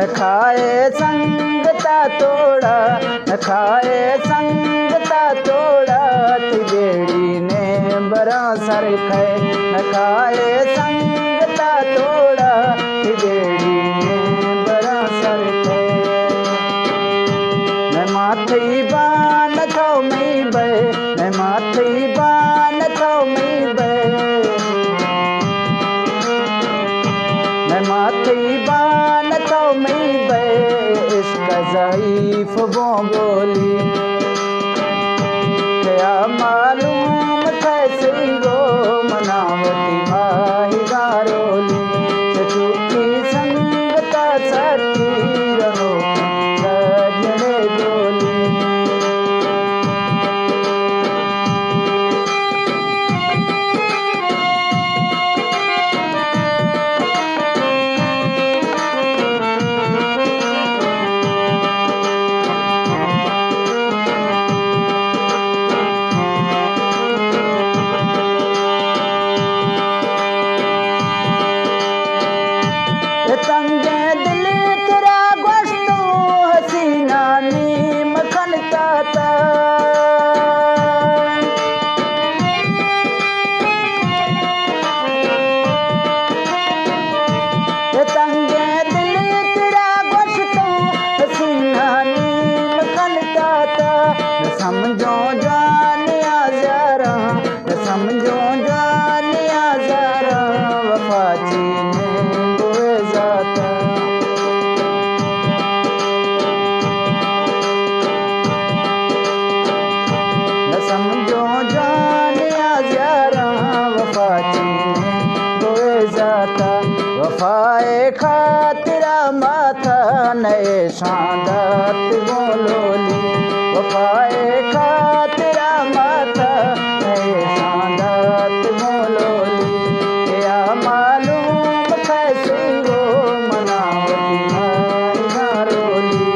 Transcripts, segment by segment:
खाए संगता तोड़ा, न खाए संगता तोड़ा, तिबेड़ी ने बरा सर खाए। न खाए संगता तोड़ा, तिबेड़ी ने बरा सर खाए। मैं माथी बान थो मई बे, मैं माथी बान थो मई बे, मैं माथी बान थो मई बे, इश्क ज़ईफ़ वो बोली। क्या मालूम कैसे वो मनावती माही गारोली, चूकी संगता सती रहो गजने बोली। तंगे दिल तेरा गोश्तो हसीना नीम खनता था, तंगे दिल तेरा गोश्तो हसीना नीम खनता था। न समझो जानिया ज़रा, न समझो जानिया ज़रा, वफा चीने समझो जानिया ज़रा, वफा चीने गोए जाता। वफाए खातिरा माथा नए शादात बोलोली, वफाए खातिरा माथा नए शादात बोलोली। क्या मालूम कैसे वो मनावती माही गारोली।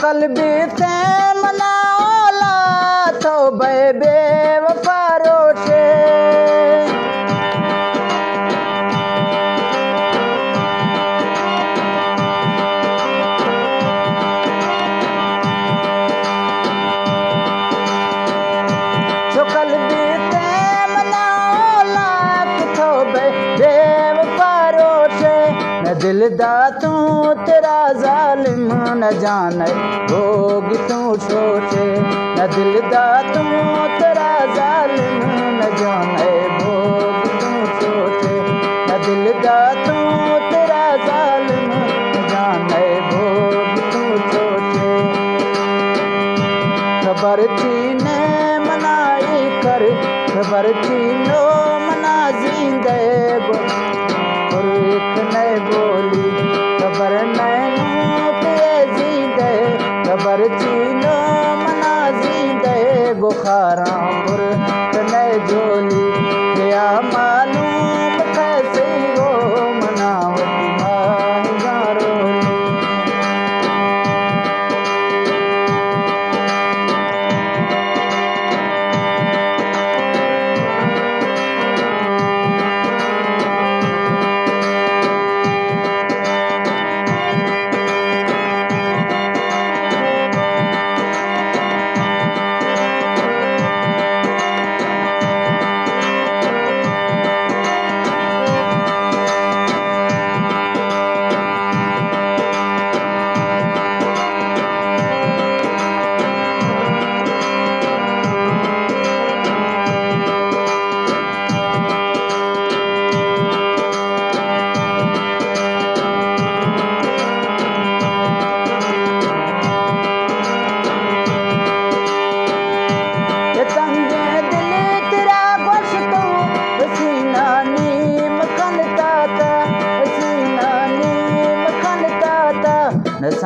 कल्बी से मनाओला तो बेवफा रोशे, जो कल्बी से मनाओला तो बेवफा रोशे। न दिल दा तू तेरा जालिम न जाने होगी तू सोचे, न दिल दा तू तेरा जालिम न जाने होगी तू सोचे, न दिल दा तू तेरा जालिम न जाने होगी तू सोचे। खबर थी ने मनाई कर, खबर थी नो मना जिंदे ने बोली। खबर नैनू पे जीदे, खबर चीनो मना जीदे, बुखारा पुर तने जोली।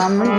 हम